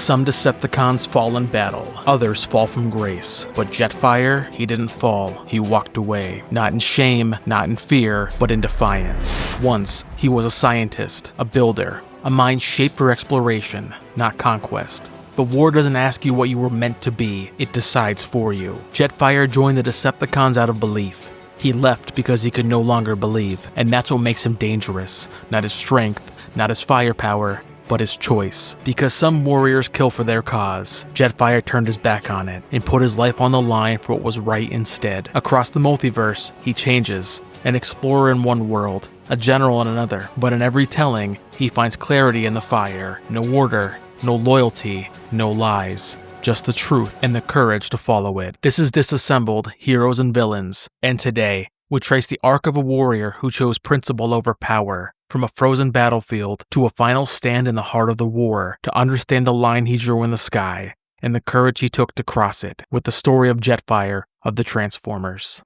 Some Decepticons fall in battle, others fall from grace. But Jetfire, he didn't fall, he walked away. Not in shame, not in fear, but in defiance. Once, he was a scientist, a builder, a mind shaped for exploration, not conquest. But war doesn't ask you what you were meant to be, it decides for you. Jetfire joined the Decepticons out of belief. He left because he could no longer believe, and that's what makes him dangerous. Not his strength, not his firepower, but his choice. Because some warriors kill for their cause, Jetfire turned his back on it and put his life on the line for what was right instead. Across the multiverse, he changes. An explorer in one world, a general in another, but in every telling, he finds clarity in the fire. No order, no loyalty, no lies. Just the truth and the courage to follow it. This is Disassembled, Heroes and Villains, and today, we trace the arc of a warrior who chose principle over power, from a frozen battlefield to a final stand in the heart of the war, to understand the line he drew in the sky, and the courage he took to cross it, with the story of Jetfire of the Transformers.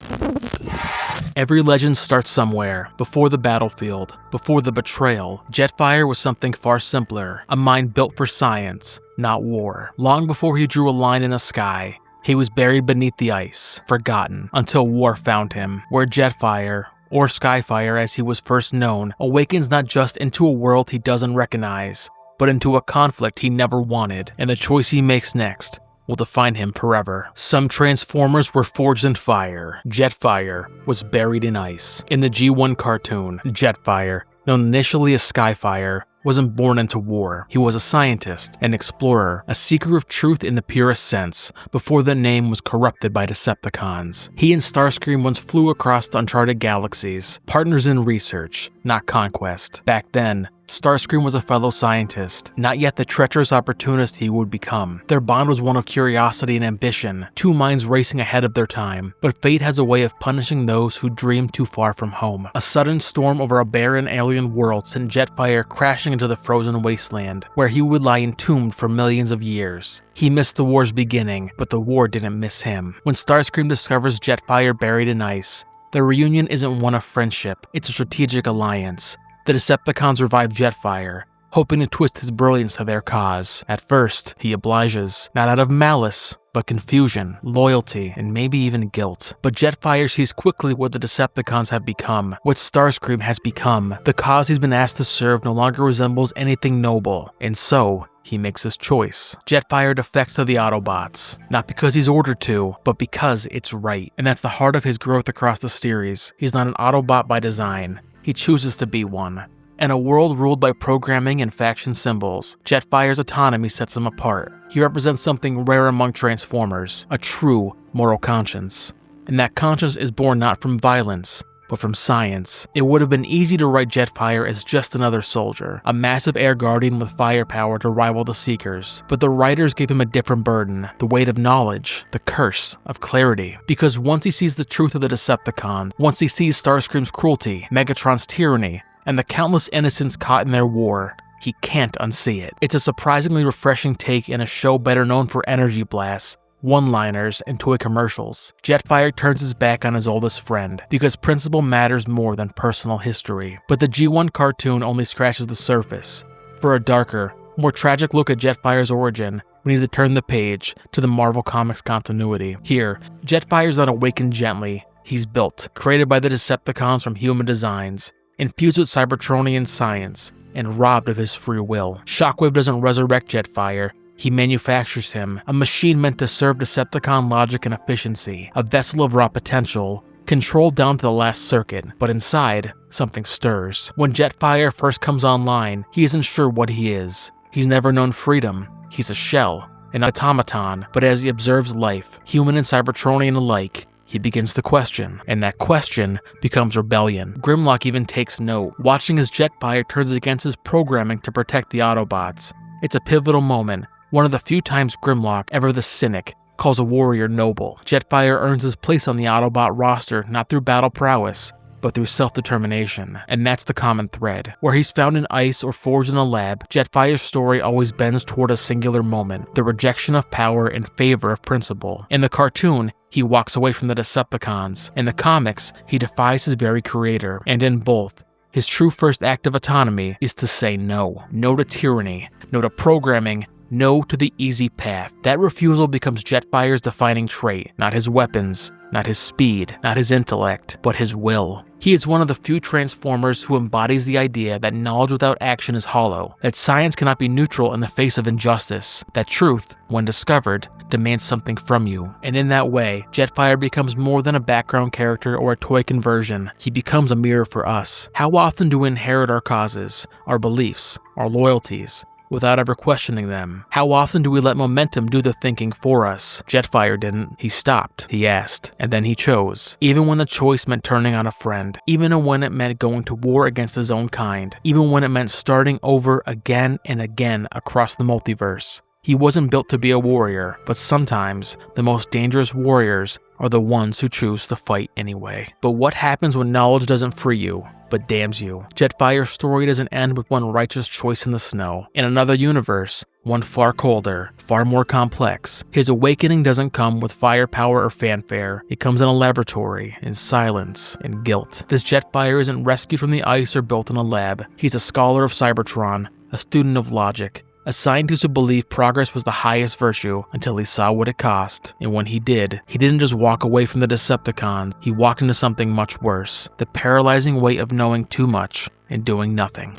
Every legend starts somewhere, before the battlefield, before the betrayal. Jetfire was something far simpler, a mind built for science, not war. Long before he drew a line in the sky, he was buried beneath the ice, forgotten, until war found him, where Jetfire, or Skyfire as he was first known, awakens not just into a world he doesn't recognize, but into a conflict he never wanted, and the choice he makes next will define him forever. Some Transformers were forged in fire. Jetfire was buried in ice. In the G1 cartoon, Jetfire, known initially as Skyfire, wasn't born into war. He was a scientist, an explorer, a seeker of truth in the purest sense, before the name was corrupted by Decepticons. He and Starscream once flew across the uncharted galaxies, partners in research, not conquest. Back then, Starscream was a fellow scientist, not yet the treacherous opportunist he would become. Their bond was one of curiosity and ambition, two minds racing ahead of their time, but fate has a way of punishing those who dream too far from home. A sudden storm over a barren alien world sent Jetfire crashing into the frozen wasteland, where he would lie entombed for millions of years. He missed the war's beginning, but the war didn't miss him. When Starscream discovers Jetfire buried in ice, their reunion isn't one of friendship, it's a strategic alliance. The Decepticons revive Jetfire, hoping to twist his brilliance to their cause. At first, he obliges, not out of malice, but confusion, loyalty, and maybe even guilt. But Jetfire sees quickly what the Decepticons have become, what Starscream has become. The cause he's been asked to serve no longer resembles anything noble, and so, he makes his choice. Jetfire defects to the Autobots, not because he's ordered to, but because it's right. And that's the heart of his growth across the series. He's not an Autobot by design. He chooses to be one. In a world ruled by programming and faction symbols, Jetfire's autonomy sets him apart. He represents something rare among Transformers, a true moral conscience. And that conscience is born not from violence, but from science. It would have been easy to write Jetfire as just another soldier, a massive air guardian with firepower to rival the Seekers. But the writers gave him a different burden, the weight of knowledge, the curse of clarity. Because once he sees the truth of the Decepticons, once he sees Starscream's cruelty, Megatron's tyranny, and the countless innocents caught in their war, he can't unsee it. It's a surprisingly refreshing take in a show better known for energy blasts, one-liners, and toy commercials. Jetfire turns his back on his oldest friend, because principle matters more than personal history. But the G1 cartoon only scratches the surface. For a darker, more tragic look at Jetfire's origin, we need to turn the page to the Marvel Comics continuity. Here, Jetfire's not awakened gently, he's built, created by the Decepticons from human designs, infused with Cybertronian science, and robbed of his free will. Shockwave doesn't resurrect Jetfire, he manufactures him, a machine meant to serve Decepticon logic and efficiency, a vessel of raw potential, controlled down to the last circuit, but inside, something stirs. When Jetfire first comes online, he isn't sure what he is. He's never known freedom, he's a shell, an automaton, but as he observes life, human and Cybertronian alike, he begins to question, and that question becomes rebellion. Grimlock even takes note, watching as Jetfire turns against his programming to protect the Autobots. It's a pivotal moment, one of the few times Grimlock, ever the cynic, calls a warrior noble. Jetfire earns his place on the Autobot roster not through battle prowess, but through self-determination. And that's the common thread. Where he's found in ice or forged in a lab, Jetfire's story always bends toward a singular moment, the rejection of power in favor of principle. In the cartoon, he walks away from the Decepticons. In the comics, he defies his very creator. And in both, his true first act of autonomy is to say no. No to tyranny, no to programming, no to the easy path. That refusal becomes Jetfire's defining trait, not his weapons, not his speed, not his intellect, but his will. He is one of the few Transformers who embodies the idea that knowledge without action is hollow, that science cannot be neutral in the face of injustice, that truth, when discovered, demands something from you. And in that way, Jetfire becomes more than a background character or a toy conversion. He becomes a mirror for us. How often do we inherit our causes, our beliefs, our loyalties, without ever questioning them? How often do we let momentum do the thinking for us? Jetfire didn't. He stopped, he asked, and then he chose. Even when the choice meant turning on a friend, even when it meant going to war against his own kind, even when it meant starting over again and again across the multiverse. He wasn't built to be a warrior, but sometimes the most dangerous warriors are the ones who choose to fight anyway. But what happens when knowledge doesn't free you, but damns you? Jetfire's story doesn't end with one righteous choice in the snow. In another universe, one far colder, far more complex, his awakening doesn't come with firepower or fanfare. It comes in a laboratory, in silence, in guilt. This Jetfire isn't rescued from the ice or built in a lab. He's a scholar of Cybertron, a student of logic, a scientist who believed progress was the highest virtue until he saw what it cost. And when he did, he didn't just walk away from the Decepticons, he walked into something much worse. The paralyzing weight of knowing too much and doing nothing.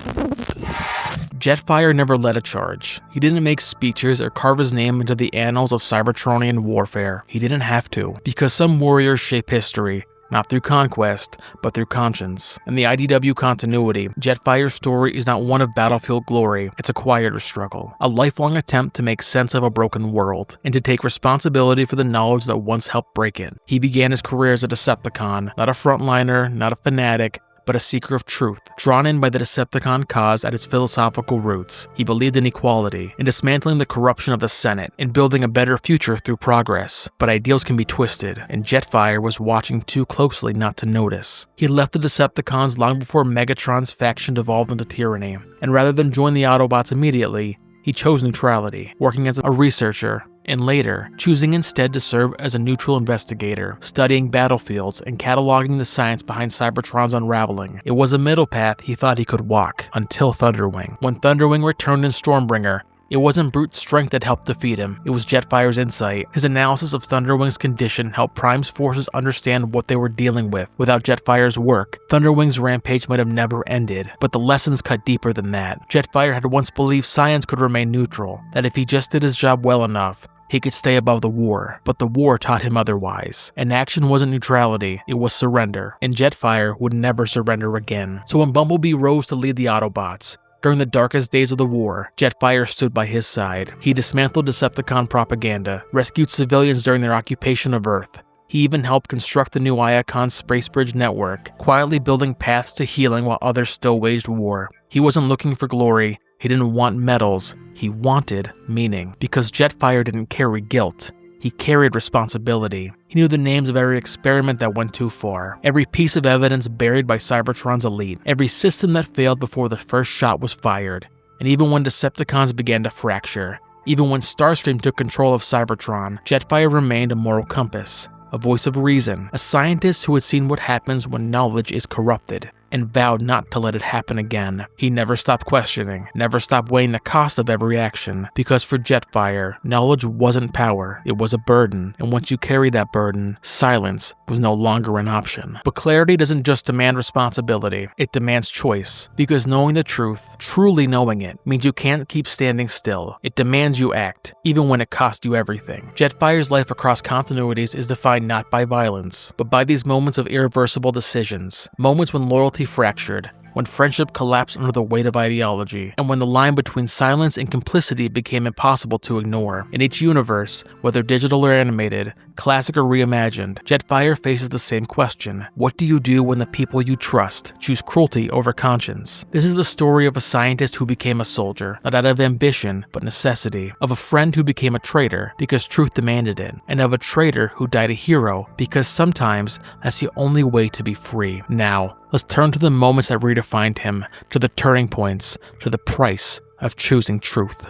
Jetfire never led a charge. He didn't make speeches or carve his name into the annals of Cybertronian warfare. He didn't have to, because some warriors shape history, not through conquest, but through conscience. In the IDW continuity, Jetfire's story is not one of battlefield glory, it's a quieter struggle. A lifelong attempt to make sense of a broken world, and to take responsibility for the knowledge that once helped break it. He began his career as a Decepticon, not a frontliner, not a fanatic, but a seeker of truth, drawn in by the Decepticon cause at its philosophical roots. He believed in equality, in dismantling the corruption of the Senate, in building a better future through progress. But ideals can be twisted, and Jetfire was watching too closely not to notice. He left the Decepticons long before Megatron's faction devolved into tyranny, and rather than join the Autobots immediately, he chose neutrality, working as a researcher, and later, choosing instead to serve as a neutral investigator, studying battlefields and cataloging the science behind Cybertron's unraveling. It was a middle path he thought he could walk, until Thunderwing. When Thunderwing returned in Stormbringer, it wasn't brute strength that helped defeat him, it was Jetfire's insight. His analysis of Thunderwing's condition helped Prime's forces understand what they were dealing with. Without Jetfire's work, Thunderwing's rampage might have never ended, but the lessons cut deeper than that. Jetfire had once believed science could remain neutral, that if he just did his job well enough, he could stay above the war, but the war taught him otherwise. And action wasn't neutrality, it was surrender, and Jetfire would never surrender again. So when Bumblebee rose to lead the Autobots, during the darkest days of the war, Jetfire stood by his side. He dismantled Decepticon propaganda, rescued civilians during their occupation of Earth. He even helped construct the new Iacon Space Bridge network, quietly building paths to healing while others still waged war. He wasn't looking for glory. He didn't want medals, he wanted meaning. Because Jetfire didn't carry guilt, he carried responsibility. He knew the names of every experiment that went too far, every piece of evidence buried by Cybertron's elite, every system that failed before the first shot was fired. And even when Decepticons began to fracture, even when Starscream took control of Cybertron, Jetfire remained a moral compass, a voice of reason, a scientist who had seen what happens when knowledge is corrupted, and vowed not to let it happen again. He never stopped questioning, never stopped weighing the cost of every action, because for Jetfire, knowledge wasn't power, it was a burden, and once you carry that burden, silence was no longer an option. But clarity doesn't just demand responsibility, it demands choice, because knowing the truth, truly knowing it, means you can't keep standing still. It demands you act, even when it costs you everything. Jetfire's life across continuities is defined not by violence, but by these moments of irreversible decisions, moments when loyalty fractured, when friendship collapsed under the weight of ideology, and when the line between silence and complicity became impossible to ignore. In each universe, whether digital or animated, classic or reimagined, Jetfire faces the same question. What do you do when the people you trust choose cruelty over conscience? This is the story of a scientist who became a soldier, not out of ambition, but necessity, of a friend who became a traitor because truth demanded it, and of a traitor who died a hero because sometimes that's the only way to be free. Now, let's turn to the moments that redefined him, to the turning points, to the price of choosing truth.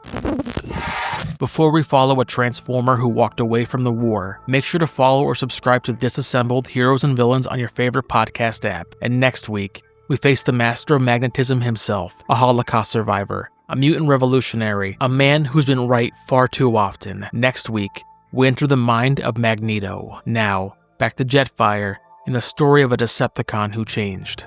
Before we follow a Transformer who walked away from the war, make sure to follow or subscribe to Disassembled Heroes and Villains on your favorite podcast app. And next week, we face the master of magnetism himself, a Holocaust survivor, a mutant revolutionary, a man who's been right far too often. Next week, we enter the mind of Magneto. Now, back to Jetfire and the story of a Decepticon who changed.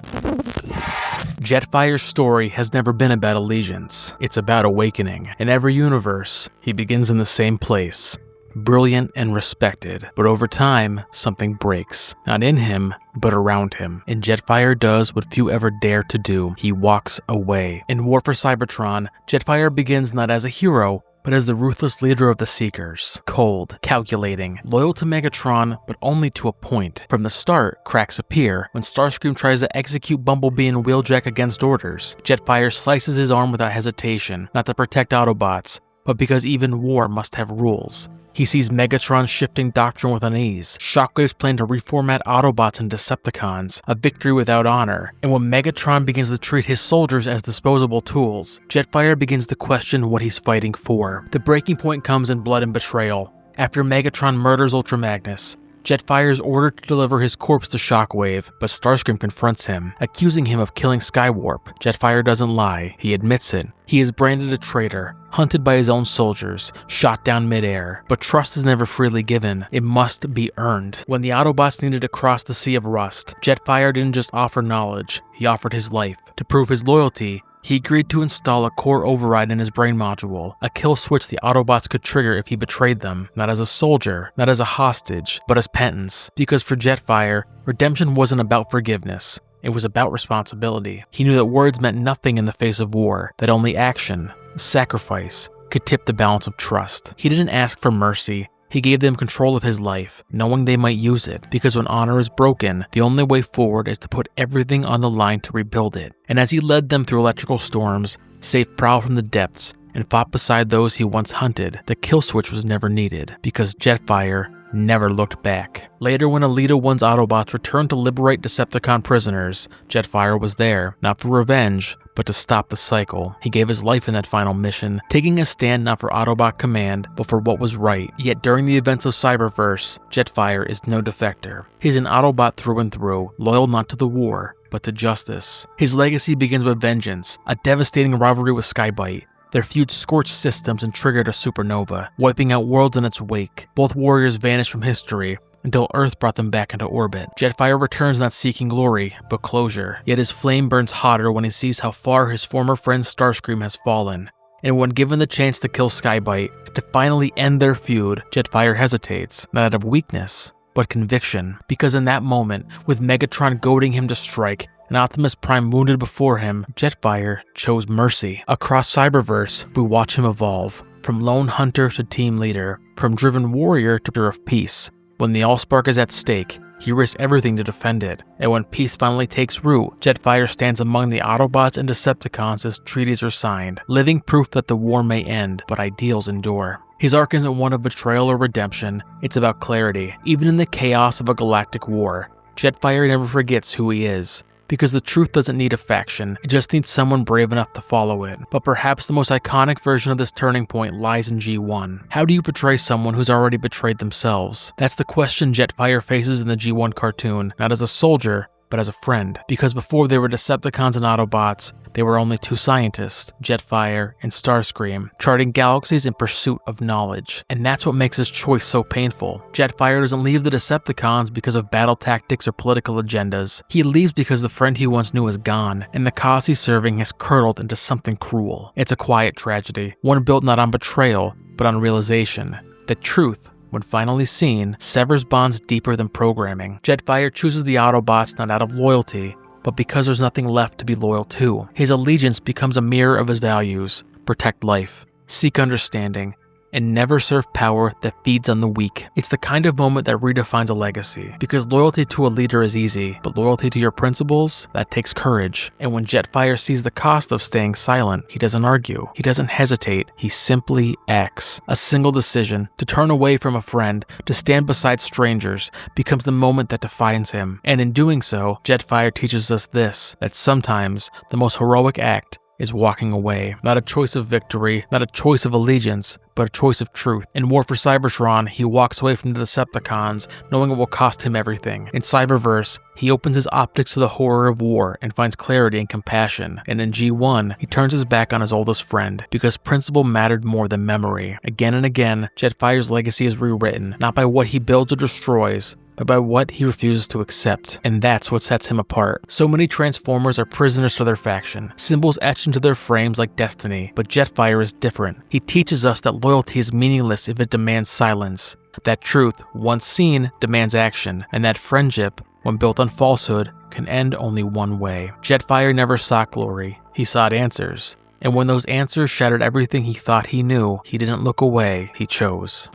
Jetfire's story has never been about allegiance. It's about awakening. In every universe, he begins in the same place, brilliant and respected. But over time, something breaks. Not in him, but around him. And Jetfire does what few ever dare to do. He walks away. In War for Cybertron, Jetfire begins not as a hero, but as the ruthless leader of the Seekers. Cold, calculating, loyal to Megatron, but only to a point. From the start, cracks appear. When Starscream tries to execute Bumblebee and Wheeljack against orders, Jetfire slices his arm without hesitation, not to protect Autobots, but because even war must have rules. He sees Megatron shifting doctrine with unease, Shockwave's plan to reformat Autobots and Decepticons, a victory without honor, and when Megatron begins to treat his soldiers as disposable tools, Jetfire begins to question what he's fighting for. The breaking point comes in blood and betrayal. After Megatron murders Ultra Magnus, Jetfire is ordered to deliver his corpse to Shockwave, but Starscream confronts him, accusing him of killing Skywarp. Jetfire doesn't lie, he admits it. He is branded a traitor, hunted by his own soldiers, shot down midair. But trust is never freely given, it must be earned. When the Autobots needed to cross the Sea of Rust, Jetfire didn't just offer knowledge, he offered his life. To prove his loyalty, he agreed to install a core override in his brain module, a kill switch the Autobots could trigger if he betrayed them, not as a soldier, not as a hostage, but as penance. Because for Jetfire, redemption wasn't about forgiveness, it was about responsibility. He knew that words meant nothing in the face of war, that only action, sacrifice, could tip the balance of trust. He didn't ask for mercy, he gave them control of his life, knowing they might use it, because when honor is broken, the only way forward is to put everything on the line to rebuild it. And as he led them through electrical storms, saved Prowl from the depths, and fought beside those he once hunted, the kill switch was never needed, because Jetfire never looked back. Later, when Elita 1's Autobots returned to liberate Decepticon prisoners, Jetfire was there, not for revenge, but to stop the cycle. He gave his life in that final mission, taking a stand not for Autobot command, but for what was right. Yet during the events of Cyberverse, Jetfire is no defector. He's an Autobot through and through, loyal not to the war, but to justice. His legacy begins with vengeance, a devastating rivalry with Skybite. Their feud scorched systems and triggered a supernova, wiping out worlds in its wake. Both warriors vanished from history until Earth brought them back into orbit. Jetfire returns not seeking glory, but closure. Yet his flame burns hotter when he sees how far his former friend Starscream has fallen. And when given the chance to kill Skybite, to finally end their feud, Jetfire hesitates, not out of weakness, but conviction. Because in that moment, with Megatron goading him to strike, and Optimus Prime wounded before him, Jetfire chose mercy. Across Cyberverse, we watch him evolve, from lone hunter to team leader, from driven warrior to leader of peace. When the Allspark is at stake, he risks everything to defend it, and when peace finally takes root, Jetfire stands among the Autobots and Decepticons as treaties are signed, living proof that the war may end, but ideals endure. His arc isn't one of betrayal or redemption, it's about clarity. Even in the chaos of a galactic war, Jetfire never forgets who he is. Because the truth doesn't need a faction, it just needs someone brave enough to follow it. But perhaps the most iconic version of this turning point lies in G1. How do you betray someone who's already betrayed themselves? That's the question Jetfire faces in the G1 cartoon, not as a soldier, but as a friend. Because before they were Decepticons and Autobots, they were only two scientists, Jetfire and Starscream, charting galaxies in pursuit of knowledge. And that's what makes his choice so painful. Jetfire doesn't leave the Decepticons because of battle tactics or political agendas. He leaves because the friend he once knew is gone, and the cause he's serving has curdled into something cruel. It's a quiet tragedy, one built not on betrayal, but on realization. The truth, when finally seen, severs bonds deeper than programming. Jetfire chooses the Autobots not out of loyalty, but because there's nothing left to be loyal to. His allegiance becomes a mirror of his values: protect life, seek understanding, and never serve power that feeds on the weak. It's the kind of moment that redefines a legacy, because loyalty to a leader is easy, but loyalty to your principles, that takes courage. And when Jetfire sees the cost of staying silent, he doesn't argue, he doesn't hesitate, he simply acts. A single decision, to turn away from a friend, to stand beside strangers, becomes the moment that defines him. And in doing so, Jetfire teaches us this, that sometimes the most heroic act is walking away. Not a choice of victory, not a choice of allegiance, but a choice of truth. In War for Cybertron, he walks away from the Decepticons, knowing it will cost him everything. In Cyberverse, he opens his optics to the horror of war and finds clarity and compassion. And in G1, he turns his back on his oldest friend, because principle mattered more than memory. Again and again, Jetfire's legacy is rewritten, not by what he builds or destroys, but by what he refuses to accept. And that's what sets him apart. So many Transformers are prisoners to their faction, symbols etched into their frames like destiny, but Jetfire is different. He teaches us that loyalty is meaningless if it demands silence, that truth, once seen, demands action, and that friendship, when built on falsehood, can end only one way. Jetfire never sought glory, he sought answers. And when those answers shattered everything he thought he knew, he didn't look away, he chose.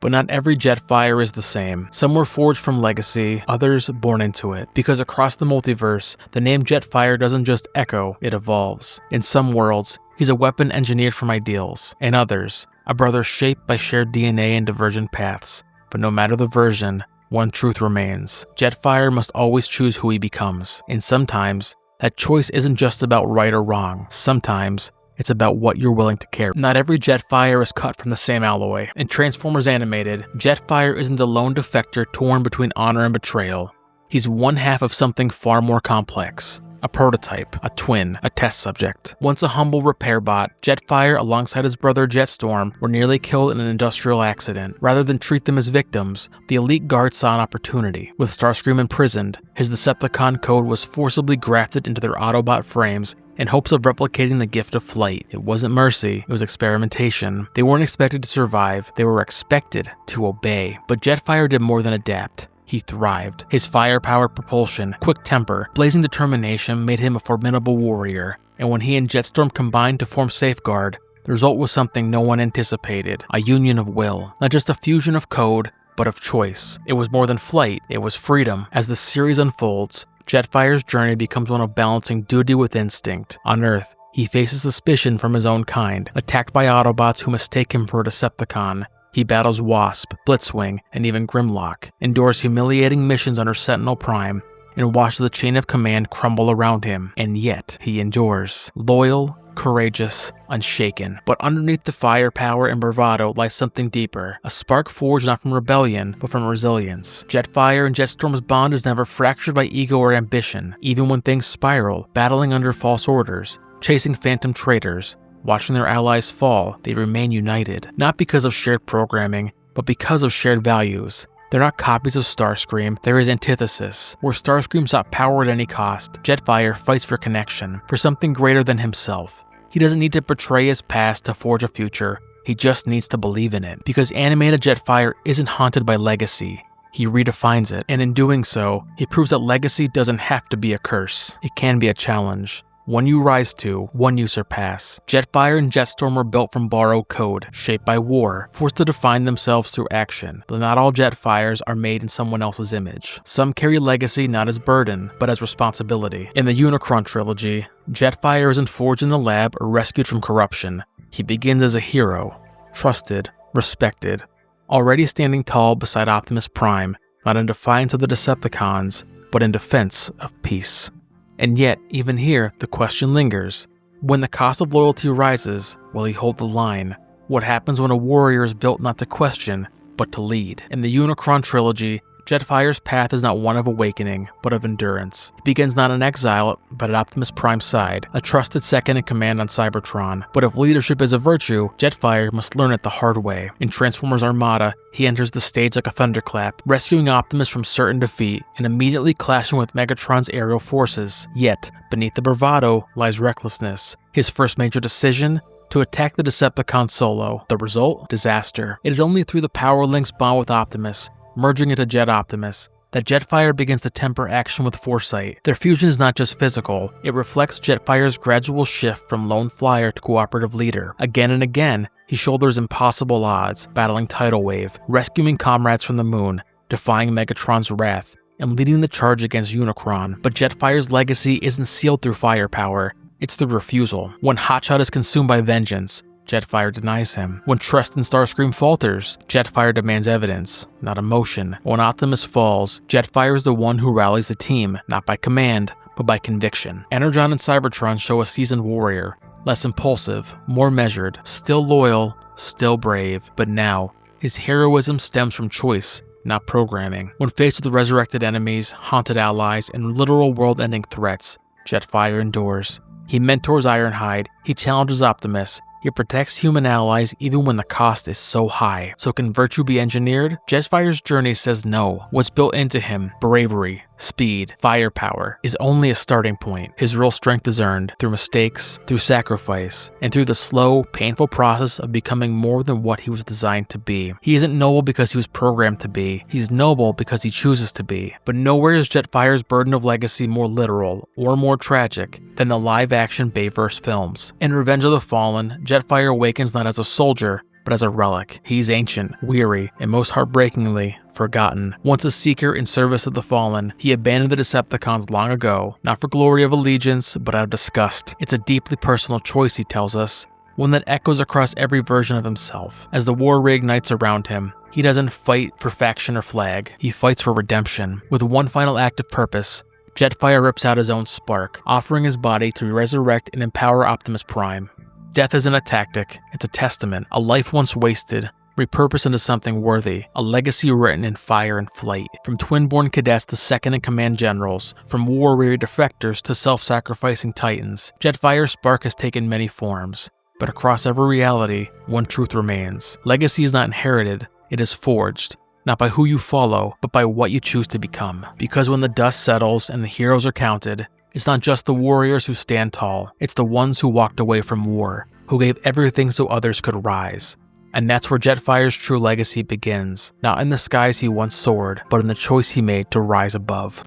But not every Jetfire is the same. Some were forged from legacy, others born into it. Because across the multiverse, the name Jetfire doesn't just echo, it evolves. In some worlds, he's a weapon engineered from ideals. In others, a brother shaped by shared DNA and divergent paths. But no matter the version, one truth remains. Jetfire must always choose who he becomes. And sometimes, that choice isn't just about right or wrong. Sometimes, it's about what you're willing to carry. Not every Jetfire is cut from the same alloy. In Transformers Animated, Jetfire isn't the lone defector torn between honor and betrayal. He's one half of something far more complex. A prototype, a twin, a test subject. Once a humble repair bot, Jetfire alongside his brother Jetstorm were nearly killed in an industrial accident. Rather than treat them as victims, the elite guard saw an opportunity. With Starscream imprisoned, his Decepticon code was forcibly grafted into their Autobot frames in hopes of replicating the gift of flight. It wasn't mercy, it was experimentation. They weren't expected to survive, they were expected to obey. But Jetfire did more than adapt. He thrived. His firepower, propulsion, quick temper, blazing determination made him a formidable warrior. And when he and Jetstorm combined to form Safeguard, the result was something no one anticipated. A union of will. Not just a fusion of code, but of choice. It was more than flight, it was freedom. As the series unfolds, Jetfire's journey becomes one of balancing duty with instinct. On Earth, he faces suspicion from his own kind, attacked by Autobots who mistake him for a Decepticon. He battles Wasp, Blitzwing, and even Grimlock, endures humiliating missions under Sentinel Prime, and watches the chain of command crumble around him. And yet, he endures. Loyal, courageous, unshaken. But underneath the firepower and bravado lies something deeper. A spark forged not from rebellion, but from resilience. Jetfire and Jetstorm's bond is never fractured by ego or ambition. Even when things spiral, battling under false orders, chasing phantom traitors, watching their allies fall, they remain united. Not because of shared programming, but because of shared values. They're not copies of Starscream, there is antithesis. Where Starscream sought power at any cost, Jetfire fights for connection, for something greater than himself. He doesn't need to betray his past to forge a future, he just needs to believe in it. Because animated Jetfire isn't haunted by legacy, he redefines it. And in doing so, he proves that legacy doesn't have to be a curse. It can be a challenge. One you rise to, one you surpass. Jetfire and Jetstorm were built from borrowed code, shaped by war, forced to define themselves through action. But not all Jetfires are made in someone else's image. Some carry legacy not as burden, but as responsibility. In the Unicron trilogy, Jetfire isn't forged in the lab or rescued from corruption. He begins as a hero, trusted, respected, already standing tall beside Optimus Prime, not in defiance of the Decepticons, but in defense of peace. And yet, even here, the question lingers. When the cost of loyalty rises, will he hold the line? What happens when a warrior is built not to question, but to lead? In the Unicron trilogy, Jetfire's path is not one of awakening, but of endurance. He begins not in exile, but at Optimus Prime's side, a trusted second in command on Cybertron. But if leadership is a virtue, Jetfire must learn it the hard way. In Transformers Armada, he enters the stage like a thunderclap, rescuing Optimus from certain defeat, and immediately clashing with Megatron's aerial forces. Yet, beneath the bravado lies recklessness. His first major decision? To attack the Decepticon solo. The result? Disaster. It is only through the Power Link's bond with Optimus, merging into Jet Optimus, that Jetfire begins to temper action with foresight. Their fusion is not just physical, it reflects Jetfire's gradual shift from lone flyer to cooperative leader. Again and again, he shoulders impossible odds, battling Tidal Wave, rescuing comrades from the moon, defying Megatron's wrath, and leading the charge against Unicron. But Jetfire's legacy isn't sealed through firepower, it's through refusal. When Hotshot is consumed by vengeance, Jetfire denies him. When trust in Starscream falters, Jetfire demands evidence, not emotion. When Optimus falls, Jetfire is the one who rallies the team, not by command, but by conviction. Energon and Cybertron show a seasoned warrior, less impulsive, more measured, still loyal, still brave, but now, his heroism stems from choice, not programming. When faced with resurrected enemies, haunted allies, and literal world-ending threats, Jetfire endures. He mentors Ironhide, he challenges Optimus, he protects human allies even when the cost is so high. So can virtue be engineered? Jetfire's journey says no. What's built into him, bravery, speed, firepower, is only a starting point. His real strength is earned through mistakes, through sacrifice, and through the slow, painful process of becoming more than what he was designed to be. He isn't noble because he was programmed to be. He's noble because he chooses to be. But nowhere is Jetfire's burden of legacy more literal or more tragic than the live-action Bayverse films. In Revenge of the Fallen, Jetfire awakens not as a soldier, but as a relic. He's ancient, weary, and most heartbreakingly, forgotten. Once a seeker in service of the Fallen, he abandoned the Decepticons long ago, not for glory of allegiance, but out of disgust. It's a deeply personal choice, he tells us, one that echoes across every version of himself. As the war reignites around him, he doesn't fight for faction or flag, he fights for redemption. With one final act of purpose, Jetfire rips out his own spark, offering his body to resurrect and empower Optimus Prime. Death isn't a tactic, it's a testament, a life once wasted, repurposed into something worthy, a legacy written in fire and flight. From twin-born cadets to second-in-command generals, from war-weary defectors to self-sacrificing titans, Jetfire's spark has taken many forms. But across every reality, one truth remains. Legacy is not inherited, it is forged. Not by who you follow, but by what you choose to become. Because when the dust settles and the heroes are counted, it's not just the warriors who stand tall, it's the ones who walked away from war, who gave everything so others could rise. And that's where Jetfire's true legacy begins, not in the skies he once soared, but in the choice he made to rise above.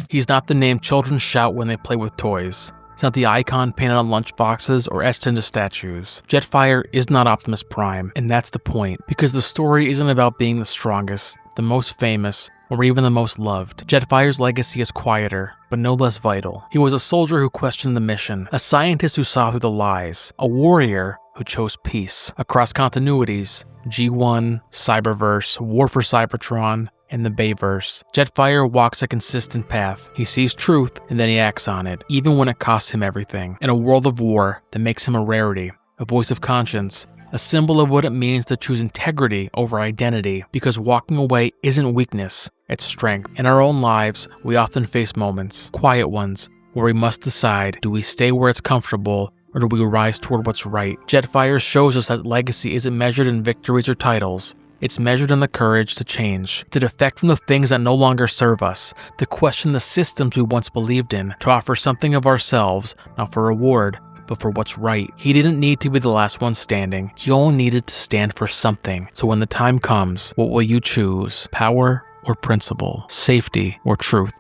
He's not the name children shout when they play with toys. He's not the icon painted on lunchboxes or etched into statues. Jetfire is not Optimus Prime, and that's the point, because the story isn't about being the strongest, the most famous, or even the most loved. Jetfire's legacy is quieter, but no less vital. He was a soldier who questioned the mission, a scientist who saw through the lies, a warrior who chose peace. Across continuities, G1, Cyberverse, War for Cybertron, and the Bayverse, Jetfire walks a consistent path. He sees truth, and then he acts on it, even when it costs him everything. In a world of war that makes him a rarity, a voice of conscience, a symbol of what it means to choose integrity over identity, because walking away isn't weakness, it's strength. In our own lives, we often face moments, quiet ones, where we must decide, do we stay where it's comfortable, or do we rise toward what's right? Jetfire shows us that legacy isn't measured in victories or titles. It's measured in the courage to change, to defect from the things that no longer serve us, to question the systems we once believed in, to offer something of ourselves, not for reward, but for what's right. He didn't need to be the last one standing. He only needed to stand for something. So when the time comes, what will you choose? Power or principle? Safety or truth?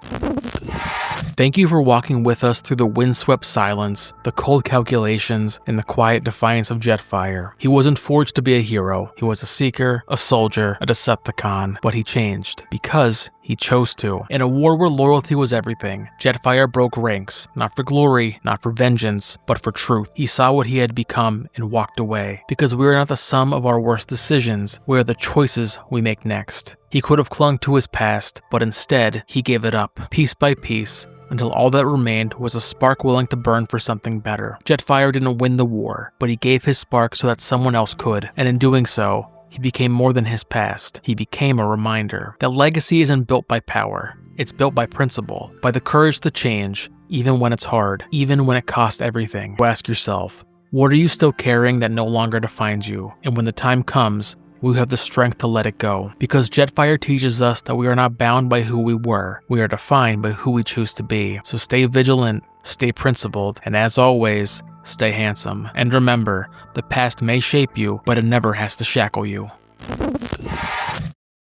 Thank you for walking with us through the windswept silence, the cold calculations, and the quiet defiance of Jetfire. He wasn't forged to be a hero. He was a seeker, a soldier, a Decepticon, but he changed because he chose to. In a war where loyalty was everything, Jetfire broke ranks, not for glory, not for vengeance, but for truth. He saw what he had become and walked away. Because we are not the sum of our worst decisions, we are the choices we make next. He could have clung to his past, but instead, he gave it up, piece by piece, until all that remained was a spark willing to burn for something better. Jetfire didn't win the war, but he gave his spark so that someone else could, and in doing so, he became more than his past. He became a reminder that legacy isn't built by power. It's built by principle, by the courage to change, even when it's hard, even when it costs everything. Ask yourself, what are you still carrying that no longer defines you? And when the time comes, we have the strength to let it go. Because Jetfire teaches us that we are not bound by who we were. We are defined by who we choose to be. So stay vigilant, stay principled, and as always, stay handsome. And remember, the past may shape you, but it never has to shackle you.